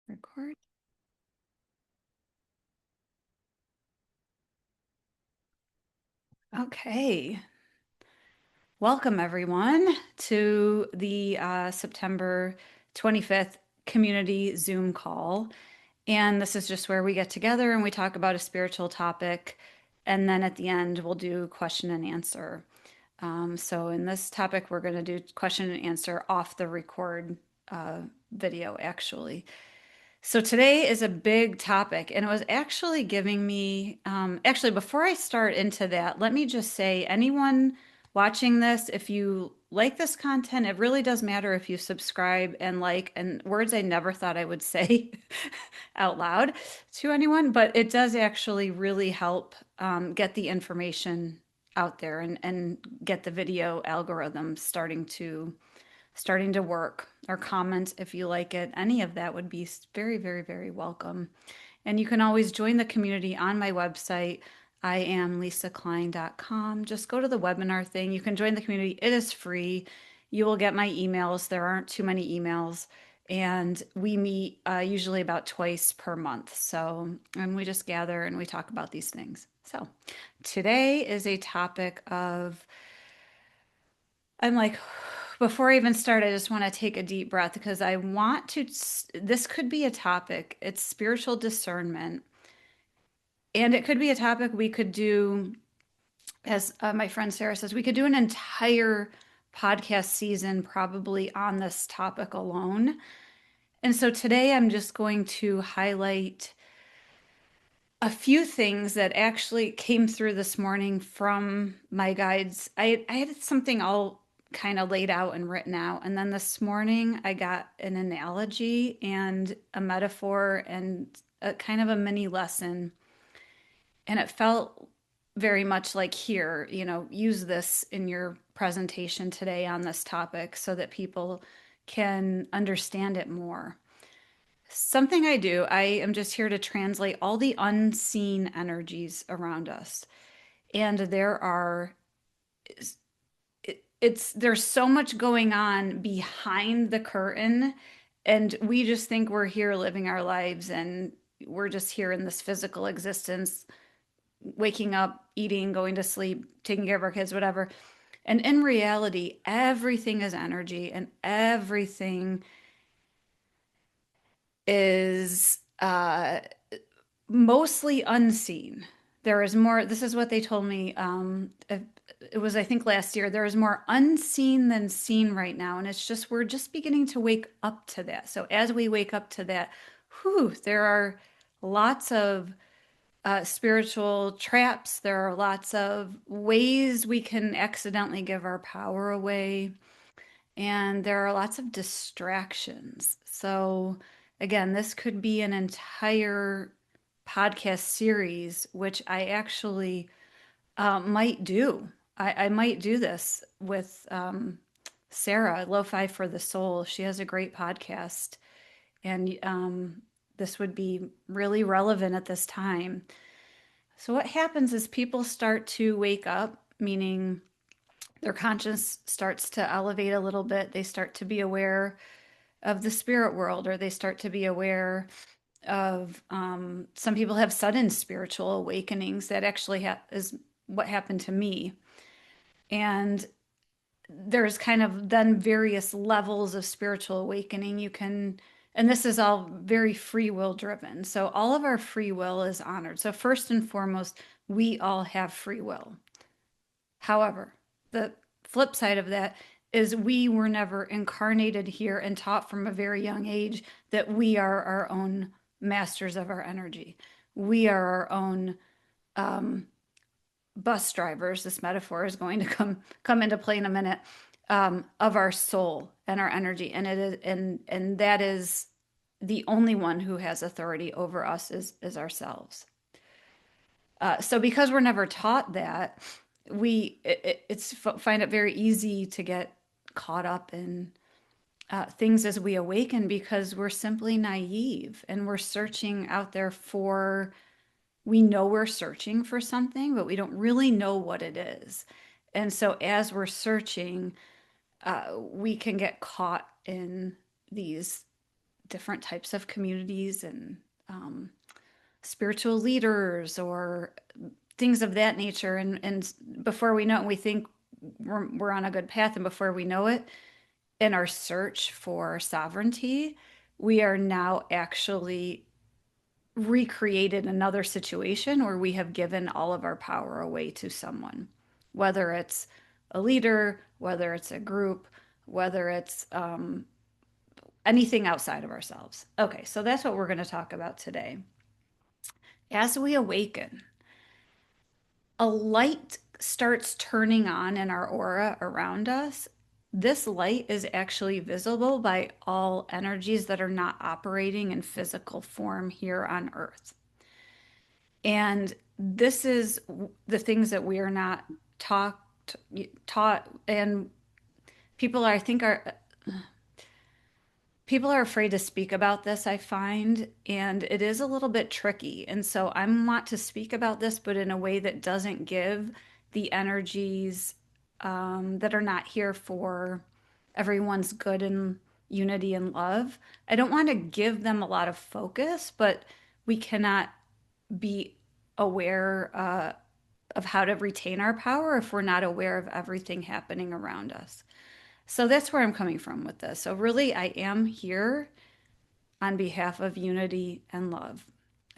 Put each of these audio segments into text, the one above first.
Record. Okay. Welcome, everyone, to the September 25th community Zoom call. And this is just where we get together and we talk about a spiritual topic. And then at the end, we'll do question and answer. So in this topic, we're going to do question and answer off the record uh, video, actually. So today is a big topic, and it was actually giving me, actually, before I start into that, let me just say, anyone watching this, if you like this content, it really does matter if you subscribe and like, and words I never thought I would say out loud to anyone, but it does actually really help get the information out there and get the video algorithm starting to work, or comment if you like it. Any of that would be very, very, very welcome. And you can always join the community on my website. I am lisaklein.com. Just go to the webinar thing. You can join the community. It is free. You will get my emails. There aren't too many emails. And we meet usually about twice per month. And we just gather and we talk about these things. So, today is a topic of I'm like, before I even start, I just want to take a deep breath because I want to. This could be a topic. It's spiritual discernment. And it could be a topic we could do, as my friend Sarah says, we could do an entire podcast season probably on this topic alone. And so today I'm just going to highlight a few things that actually came through this morning from my guides. I had something all kind of laid out and written out. And then this morning I got an analogy and a metaphor and a kind of a mini lesson. And it felt very much like, here, use this in your presentation today on this topic so that people can understand it more. Something I do, I am just here to translate all the unseen energies around us. And there's so much going on behind the curtain, and we just think we're here living our lives and we're just here in this physical existence, waking up, eating, going to sleep, taking care of our kids, whatever. And in reality, everything is energy and everything is mostly unseen. There is more, this is what they told me. It was, I think, last year. There is more unseen than seen right now. And it's just, we're just beginning to wake up to that. So as we wake up to that, there are lots of spiritual traps. There are lots of ways we can accidentally give our power away. And there are lots of distractions. So, again, this could be an entire podcast series, which I actually might do. I might do this with Sarah, Lo-Fi for the Soul. She has a great podcast, and this would be really relevant at this time. So, what happens is people start to wake up, meaning their conscience starts to elevate a little bit. They start to be aware of the spirit world, or they start to be aware of some people have sudden spiritual awakenings. That actually is what happened to me. And there's kind of then various levels of spiritual awakening you can, and this is all very free will driven. So all of our free will is honored. So first and foremost, we all have free will. However, the flip side of that is we were never incarnated here and taught from a very young age that we are our own masters of our energy. We are our own bus drivers. This metaphor is going to come into play in a minute, of our soul and our energy, and it is and that is the only one who has authority over us is ourselves. So because we're never taught that, it's find it very easy to get caught up in things as we awaken, because we're simply naive and we're searching out there for, we know we're searching for something, but we don't really know what it is. And so as we're searching, we can get caught in these different types of communities and um, spiritual leaders or things of that nature. And before we know it, we think we're on a good path. And before we know it, in our search for sovereignty, we are now actually recreated another situation where we have given all of our power away to someone, whether it's a leader, whether it's a group, whether it's anything outside of ourselves. Okay, so that's what we're going to talk about today. As we awaken, a light starts turning on in our aura around us. This light is actually visible by all energies that are not operating in physical form here on Earth. And this is the things that we are not taught taught and people are, I think are people are afraid to speak about this, I find, and it is a little bit tricky. And so I want to speak about this, but in a way that doesn't give the energies that are not here for everyone's good and unity and love. I don't want to give them a lot of focus, but we cannot be aware of how to retain our power if we're not aware of everything happening around us. So that's where I'm coming from with this. So, really, I am here on behalf of unity and love.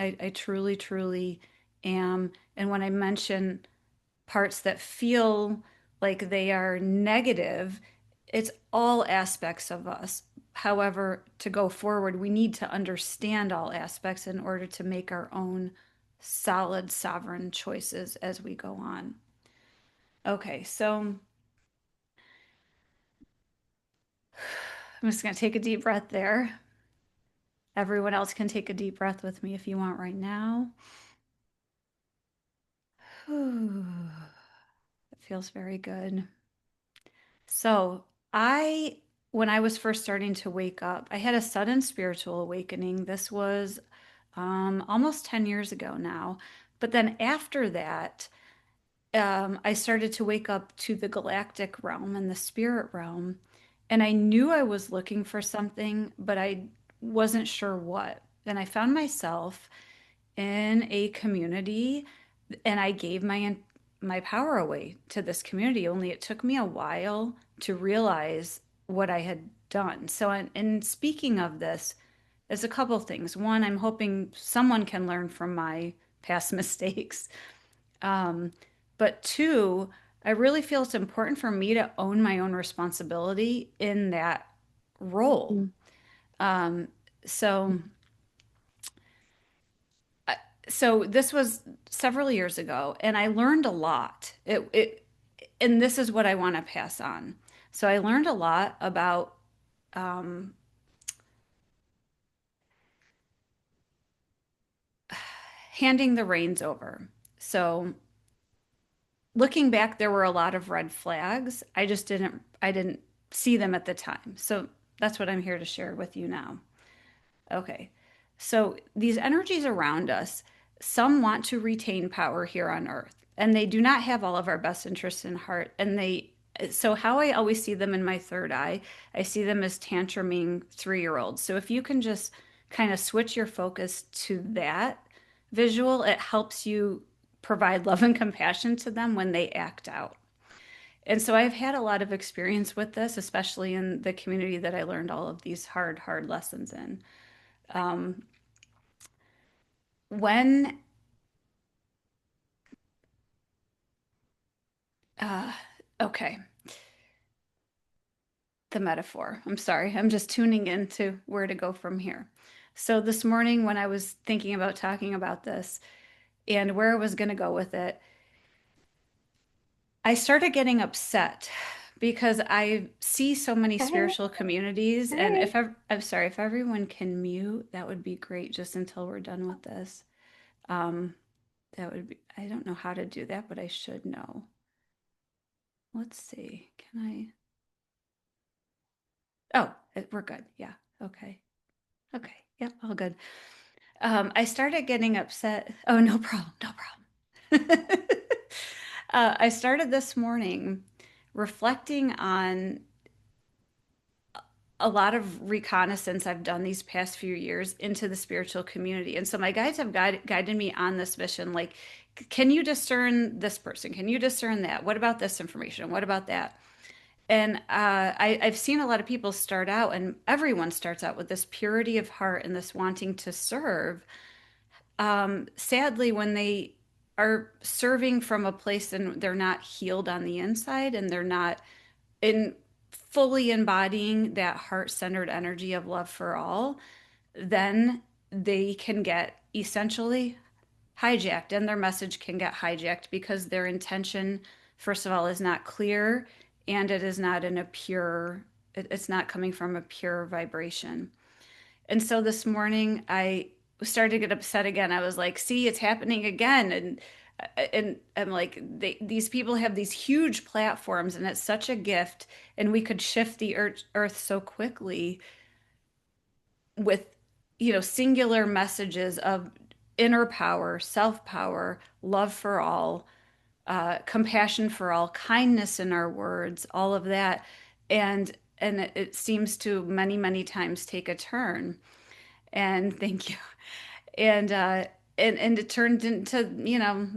I truly, truly am. And when I mention parts that feel like they are negative, it's all aspects of us. However, to go forward, we need to understand all aspects in order to make our own solid, sovereign choices as we go on. Okay, so I'm just going to take a deep breath there. Everyone else can take a deep breath with me if you want right now. It feels very good. So, I, when I was first starting to wake up, I had a sudden spiritual awakening. This was almost 10 years ago now. But then after that, I started to wake up to the galactic realm and the spirit realm. And I knew I was looking for something, but I wasn't sure what. And I found myself in a community and I gave my power away to this community. Only it took me a while to realize what I had done. So in speaking of this, there's a couple things. One, I'm hoping someone can learn from my past mistakes. Um, but two, I really feel it's important for me to own my own responsibility in that role. Mhm. Um, so so this was several years ago, and I learned a lot. And this is what I want to pass on. So I learned a lot about um, handing the reins over. So looking back, there were a lot of red flags. I didn't see them at the time. So that's what I'm here to share with you now. Okay. So these energies around us, some want to retain power here on earth, and they do not have all of our best interests in heart. So how I always see them in my third eye, I see them as tantruming 3-year-olds. So if you can just kind of switch your focus to that visual, it helps you provide love and compassion to them when they act out. And so I've had a lot of experience with this, especially in the community that I learned all of these hard lessons in. Um, when uh okay, the metaphor, I'm sorry, I'm just tuning into where to go from here. So this morning when I was thinking about talking about this and where I was going to go with it, I started getting upset because I see so many Hi. spiritual communities, and Hi. I'm sorry, if everyone can mute, that would be great just until we're done with this. um that would be, I don't know how to do that, but I should know. Let's see, can I? Oh, we're good. Yeah. Okay. Okay. Yep. All good. I started getting upset. Oh, no problem. No problem. I started this morning reflecting on a lot of reconnaissance I've done these past few years into the spiritual community. And so my guides have guided me on this mission. Like, can you discern this person? Can you discern that? What about this information? What about that? And I've seen a lot of people start out, and everyone starts out with this purity of heart and this wanting to serve. Sadly, when they are serving from a place and they're not healed on the inside and they're not in fully embodying that heart-centered energy of love for all, then they can get essentially hijacked and their message can get hijacked because their intention, first of all, is not clear and it is not in a pure, it's not coming from a pure vibration. And so this morning I started to get upset again. I was like, see, it's happening again. And I'm like, these people have these huge platforms and it's such a gift and we could shift the earth so quickly with, singular messages of inner power, self-power, love for all, compassion for all, kindness in our words, all of that. And it seems to many, many times take a turn. And thank you. And and it turned into,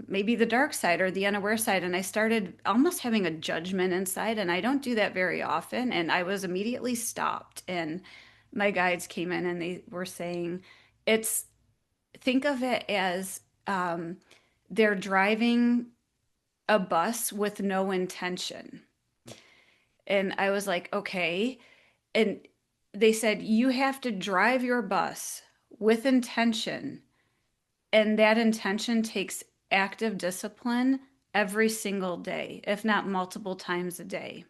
maybe the dark side or the unaware side. And I started almost having a judgment inside. And I don't do that very often. And I was immediately stopped. And my guides came in and they were saying, it's think of it as they're driving a bus with no intention. And I was like, okay. And they said, you have to drive your bus with intention. And that intention takes active discipline every single day, if not multiple times a day.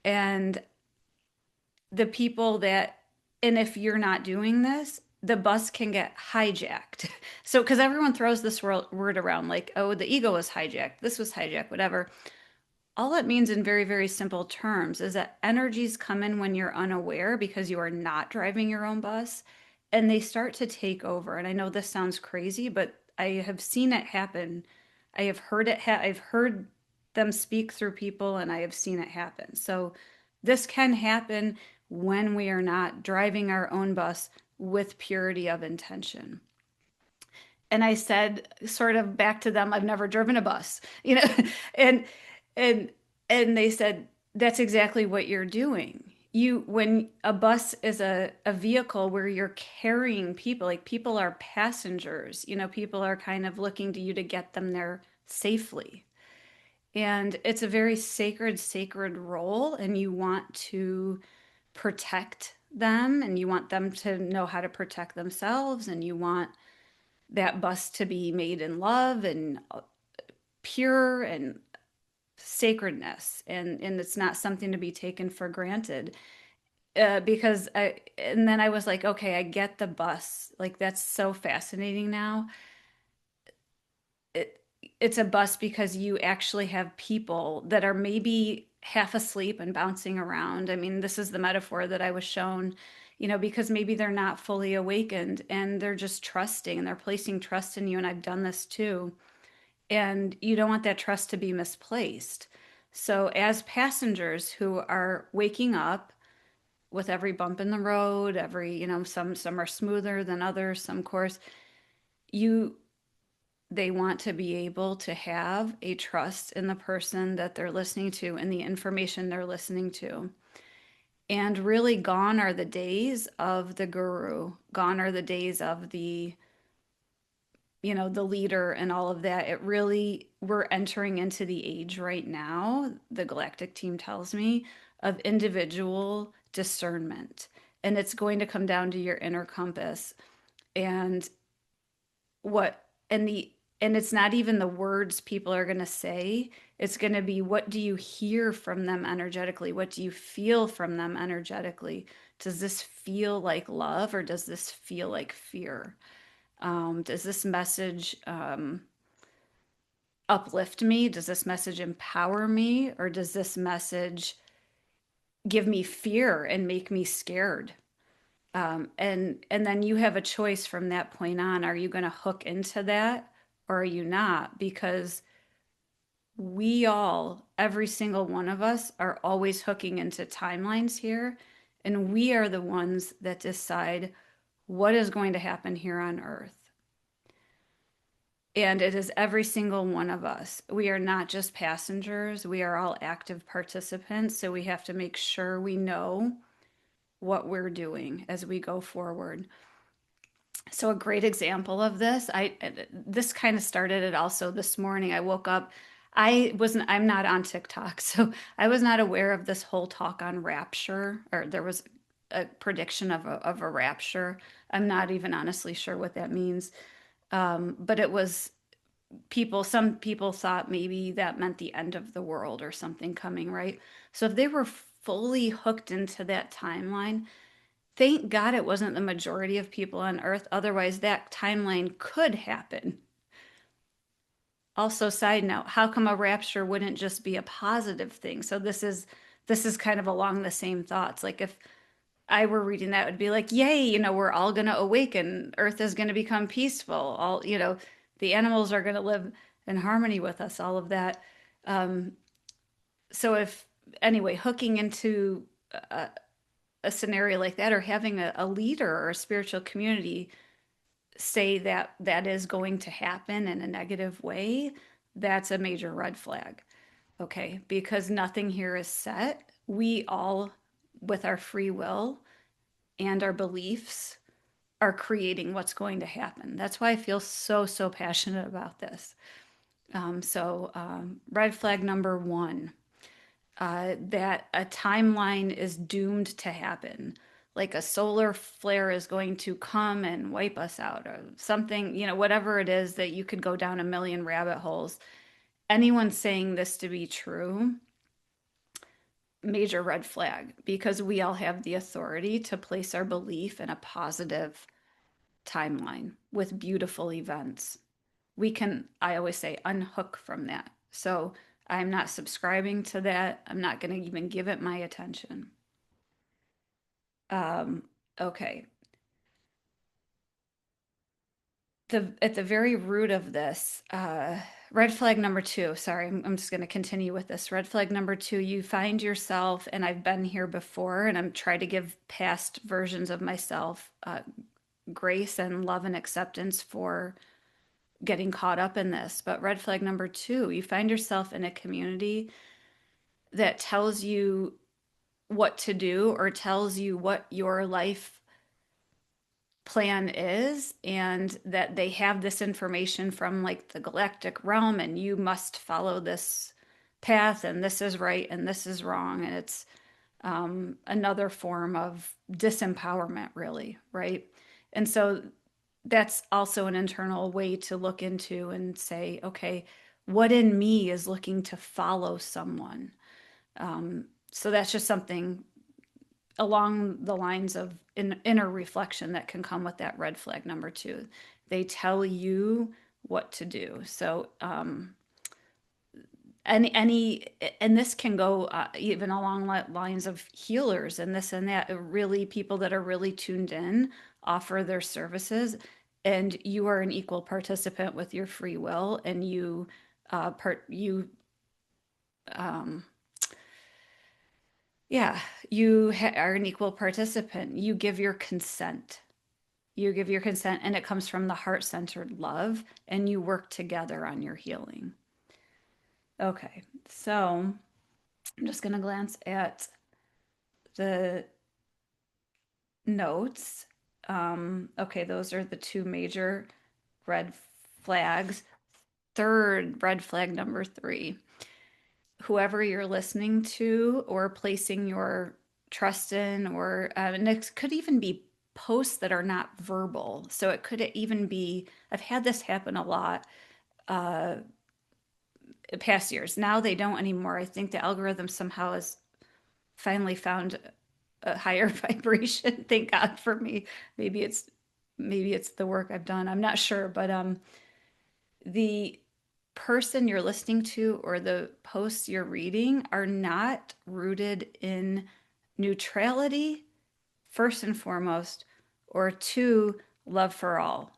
And the people that, and if you're not doing this, the bus can get hijacked. So, because everyone throws this word around like, oh, the ego was hijacked, this was hijacked, whatever. All it means in very, very simple terms is that energies come in when you're unaware because you are not driving your own bus and they start to take over. And I know this sounds crazy, but I have seen it happen. I have heard I've heard them speak through people and I have seen it happen. So this can happen when we are not driving our own bus with purity of intention. And I said, sort of back to them, I've never driven a bus, and and and they said, that's exactly what you're doing. When a bus is a vehicle where you're carrying people, like people are passengers, people are kind of looking to you to get them there safely. And it's a very sacred, sacred role, and you want to protect them and you want them to know how to protect themselves and you want that bus to be made in love and pure and sacredness and it's not something to be taken for granted and then I was like, okay, I get the bus, like that's so fascinating now. It's a bus because you actually have people that are maybe half asleep and bouncing around. I mean, this is the metaphor that I was shown, because maybe they're not fully awakened and they're just trusting and they're placing trust in you. And I've done this too. And you don't want that trust to be misplaced. So, as passengers who are waking up with every bump in the road, some are smoother than others, some course, you they want to be able to have a trust in the person that they're listening to and the information they're listening to. And really, gone are the days of the guru, gone are the days of the leader and all of that. It really, we're entering into the age right now, the galactic team tells me, of individual discernment. And it's going to come down to your inner compass. And what, and it's not even the words people are going to say. It's going to be, what do you hear from them energetically? What do you feel from them energetically? Does this feel like love or does this feel like fear? Does this message uplift me? Does this message empower me? Or does this message give me fear and make me scared? And then you have a choice from that point on. Are you going to hook into that or are you not? Because every single one of us, are always hooking into timelines here And we are the ones that decide what is going to happen here on earth. And it is every single one of us. We are not just passengers, we are all active participants. So we have to make sure we know what we're doing as we go forward. So a great example of this, this kind of started it also this morning. I woke up, I'm not on TikTok, so I was not aware of this whole talk on rapture, or there was a prediction of a rapture. I'm not even honestly sure what that means. But it was some people thought maybe that meant the end of the world or something coming, right? So if they were fully hooked into that timeline, thank God it wasn't the majority of people on Earth. Otherwise, that timeline could happen. Also, side note, how come a rapture wouldn't just be a positive thing? So this is kind of along the same thoughts. Like if I were reading that, it would be like, yay, we're all going to awaken. Earth is going to become peaceful. The animals are going to live in harmony with us, all of that. Um, so if, anyway, hooking into a, a scenario like that, or having a leader or a spiritual community say that that is going to happen in a negative way, that's a major red flag. Okay, because nothing here is set. We all, with our free will and our beliefs, are creating what's going to happen. That's why I feel so passionate about this. Red flag number one, that a timeline is doomed to happen. Like a solar flare is going to come and wipe us out, or something, whatever it is that you could go down a million rabbit holes. Anyone saying this to be true, major red flag, because we all have the authority to place our belief in a positive timeline with beautiful events. We can, I always say, unhook from that. So I'm not subscribing to that. I'm not going to even give it my attention. Um, okay. At the very root of this, red flag number two, sorry, I'm just going to continue with this. Red flag number two, you find yourself, and I've been here before, and I'm trying to give past versions of myself grace and love and acceptance for getting caught up in this. But red flag number two, you find yourself in a community that tells you what to do or tells you what your life plan is, and that they have this information from like the galactic realm, and you must follow this path, and this is right and this is wrong. And it's another form of disempowerment, really, right? And so that's also an internal way to look into and say, okay, what in me is looking to follow someone? So that's just something along the lines of inner reflection that can come with that red flag number two. They tell you what to do. So, any and this can go even along lines of healers and this and that. Really, people that are really tuned in offer their services, and you are an equal participant with your free will, and you um, yeah, are an equal participant. You give your consent. You give your consent, and it comes from the heart centered love, and you work together on your healing. Okay, so I'm just going to glance at the notes. Okay, those are the two major red flags. Third red flag number three, whoever you're listening to or placing your trust in, or and it could even be posts that are not verbal. So it could even be, I've had this happen a lot uh, past years. Now they don't anymore. I think the algorithm somehow has finally found a higher vibration. Thank God for me. Maybe it's maybe it's the work I've done. I'm not sure, but the person you're listening to or the posts you're reading are not rooted in neutrality, first and foremost, or two, love for all.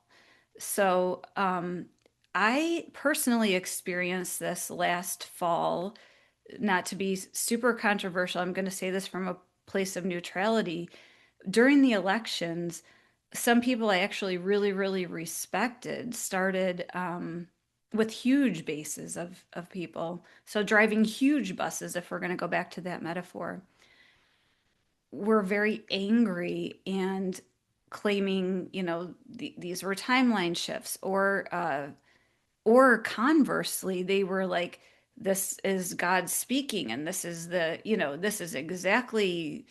So, I personally experienced this last fall, not to be super controversial. I'm going to say this from a place of neutrality. During the elections, some people I actually really, really respected started with huge bases of people. So driving huge buses, if we're going to go back to that metaphor, were very angry and claiming, these were timeline shifts, or conversely, they were like, this is God speaking, and this is exactly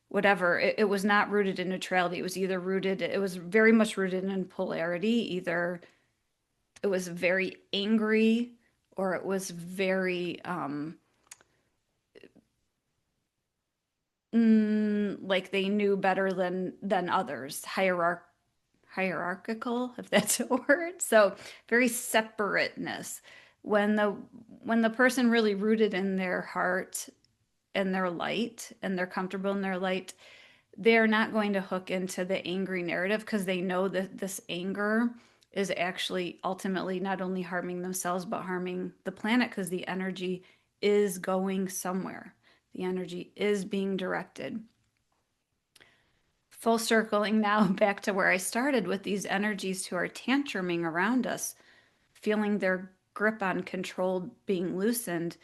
whatever. It was not rooted in neutrality. It was very much rooted in polarity. Either it was very angry or it was very like they knew better than others, hierarchical, if that's a word. So very separateness. When the when the person really rooted in their heart and their light and they're comfortable in their light, they're not going to hook into the angry narrative because they know that this anger is actually ultimately not only harming themselves but harming the planet because the energy is going somewhere. The energy is being directed. Full circling now back to where I started with these energies who are tantruming around us, feeling their grip on control being loosened.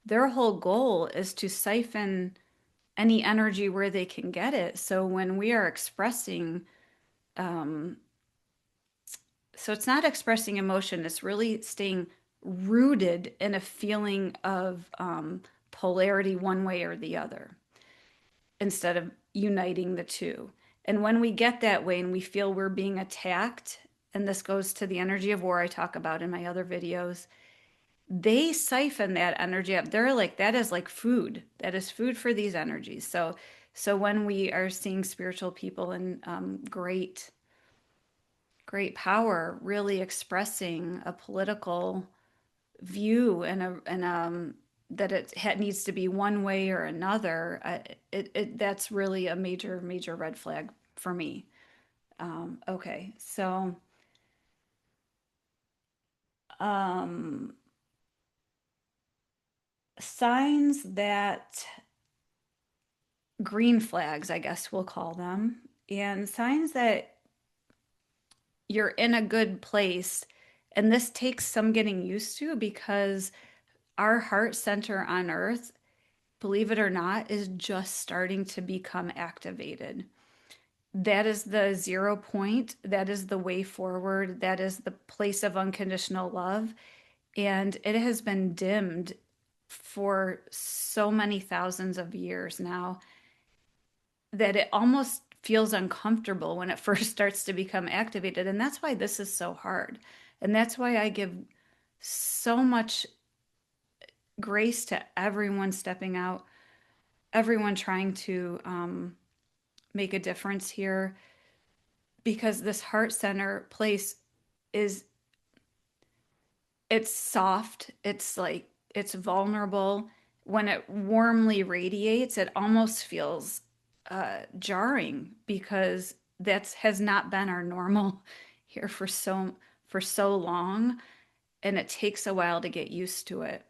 Their whole goal is to siphon any energy where they can get it. So when we are expressing, um, so it's not expressing emotion, it's really staying rooted in a feeling of polarity one way or the other instead of uniting the two. And when we get that way and we feel we're being attacked, and this goes to the energy of war I talk about in my other videos, they siphon that energy up. They're like, that is like food. That is food for these energies. So when we are seeing spiritual people in great power, really expressing a political view and that needs to be one way or another, that's really a major red flag for me. Okay, so um, signs that green flags, I guess we'll call them, and signs that you're in a good place. And this takes some getting used to because our heart center on earth, believe it or not, is just starting to become activated. That is the 0 point. That is the way forward. That is the place of unconditional love. And it has been dimmed for so many thousands of years now that it almost feels uncomfortable when it first starts to become activated. And that's why this is so hard. And that's why I give so much grace to everyone stepping out, everyone trying to make a difference here, because this heart center place is, it's soft, it's like, it's vulnerable. When it warmly radiates, it almost feels jarring because that's has not been our normal here for so long, and it takes a while to get used to it.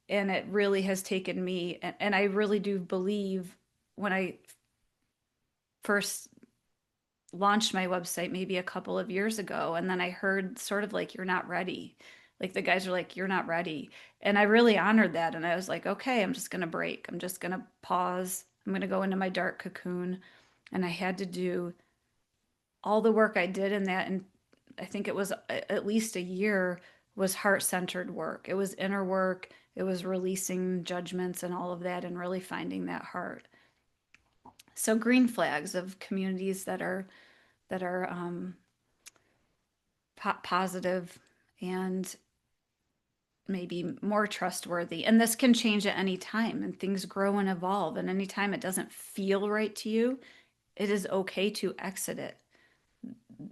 And it really has taken me, and I really do believe when I first launched my website maybe a couple of years ago, and then I heard sort of like, you're not ready. Like the guys are like, you're not ready. And I really honored that. And I was like, okay, I'm just going to break. I'm just going to pause. I'm going to go into my dark cocoon. And I had to do all the work I did in that. And I think it was at least a year was heart centered work. It was inner work. It was releasing judgments and all of that and really finding that heart. So green flags of communities that are positive and maybe more trustworthy. And this can change at any time, and things grow and evolve. And anytime it doesn't feel right to you, it is okay to exit it.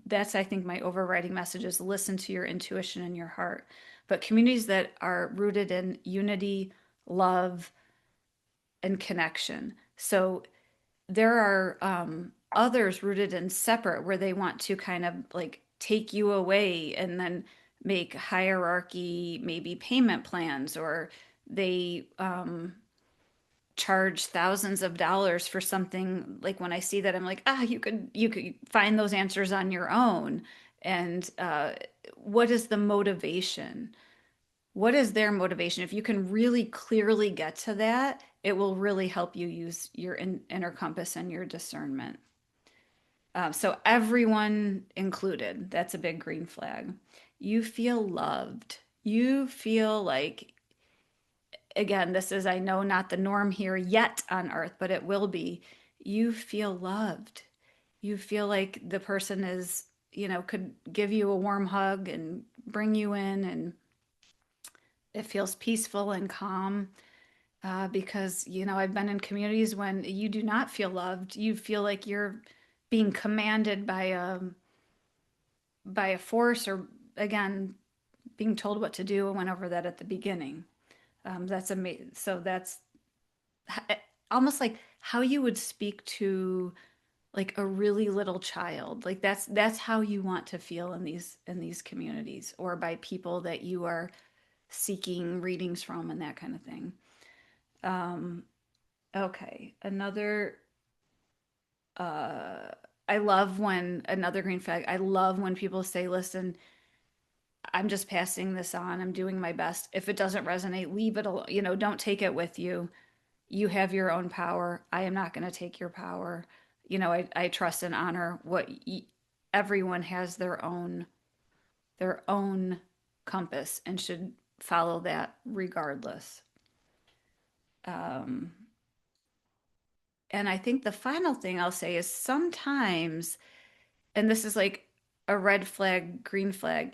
That's, I think, my overriding message is listen to your intuition and your heart. But communities that are rooted in unity, love, and connection. So there are others rooted in separate where they want to kind of like take you away and then make hierarchy, maybe payment plans, or they charge thousands of dollars for something. Like when I see that, I'm like, ah, you could find those answers on your own. And what is the motivation? What is their motivation? If you can really clearly get to that, it will really help you use your inner compass and your discernment. So everyone included, that's a big green flag. You feel loved. You feel like, again, this is, I know, not the norm here yet on earth, but it will be. You feel loved. You feel like the person is, could give you a warm hug and bring you in, and it feels peaceful and calm. Because, I've been in communities when you do not feel loved. You feel like you're being commanded by a force, or, again, being told what to do. I went over that at the beginning. That's amazing. So that's almost like how you would speak to like a really little child. Like that's how you want to feel in these communities, or by people that you are seeking readings from and that kind of thing. Um, okay, uh I love when another green flag. I love when people say, "Listen, I'm just passing this on. I'm doing my best. If it doesn't resonate, leave it alone. Don't take it with you. You have your own power. I am not going to take your power. I trust and honor everyone has their own compass and should follow that regardless." Um, and I think the final thing I'll say is sometimes, and this is like a red flag, green flag.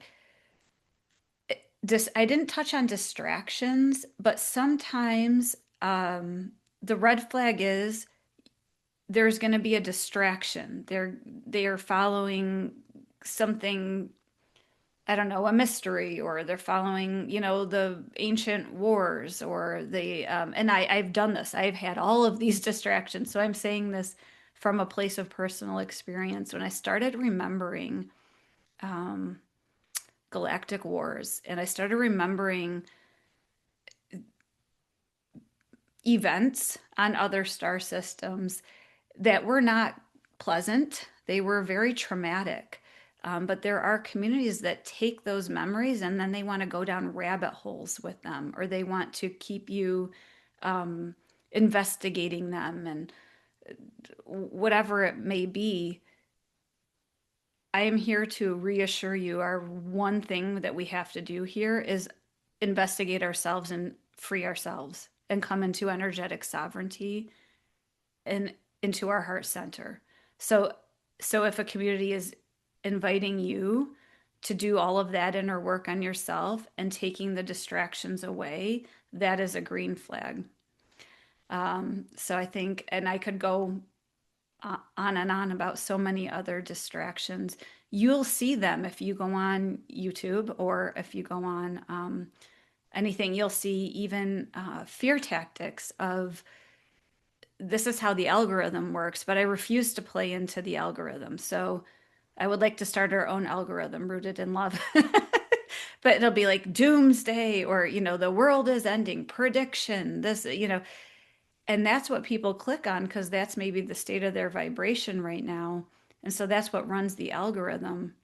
I didn't touch on distractions, but sometimes the red flag is there's going to be a distraction. They are following something, I don't know, a mystery, or they're following, the ancient wars, or and I've done this. I've had all of these distractions. So I'm saying this from a place of personal experience. When I started remembering um, galactic wars, and I started remembering events on other star systems that were not pleasant. They were very traumatic. But there are communities that take those memories and then they want to go down rabbit holes with them, or they want to keep you um, investigating them, and whatever it may be. I am here to reassure you, our one thing that we have to do here is investigate ourselves and free ourselves and come into energetic sovereignty and into our heart center. So so if a community is inviting you to do all of that inner work on yourself and taking the distractions away, that is a green flag. So I think, and I could go on and on about so many other distractions. You'll see them if you go on YouTube, or if you go on anything. You'll see even fear tactics of, this is how the algorithm works, but I refuse to play into the algorithm. So I would like to start our own algorithm rooted in love. But it'll be like doomsday, or, the world is ending, prediction, this, and that's what people click on because that's maybe the state of their vibration right now. And so that's what runs the algorithm.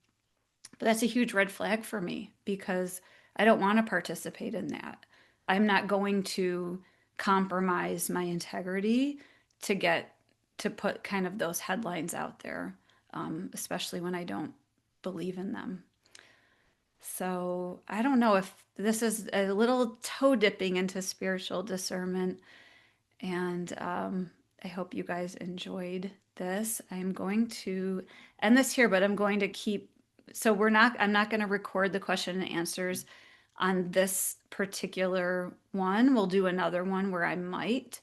But that's a huge red flag for me because I don't want to participate in that. I'm not going to compromise my integrity to get to put kind of those headlines out there, especially when I don't believe in them. So I don't know if this is a little toe dipping into spiritual discernment, and I hope you guys enjoyed this. I'm going to end this here, but I'm going to keep, so I'm not going to record the question and answers on this particular one. We'll do another one where I might.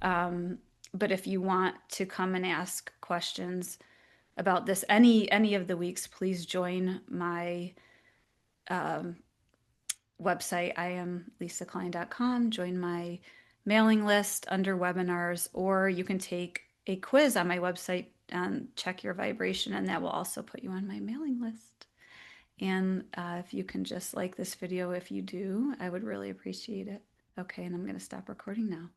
Um, but if you want to come and ask questions about this any of the weeks, please join my website. I am lisaklein.com. Join my mailing list under webinars, or you can take a quiz on my website and check your vibration, and that will also put you on my mailing list. And if you can just like this video, if you do, I would really appreciate it. Okay, and I'm going to stop recording now.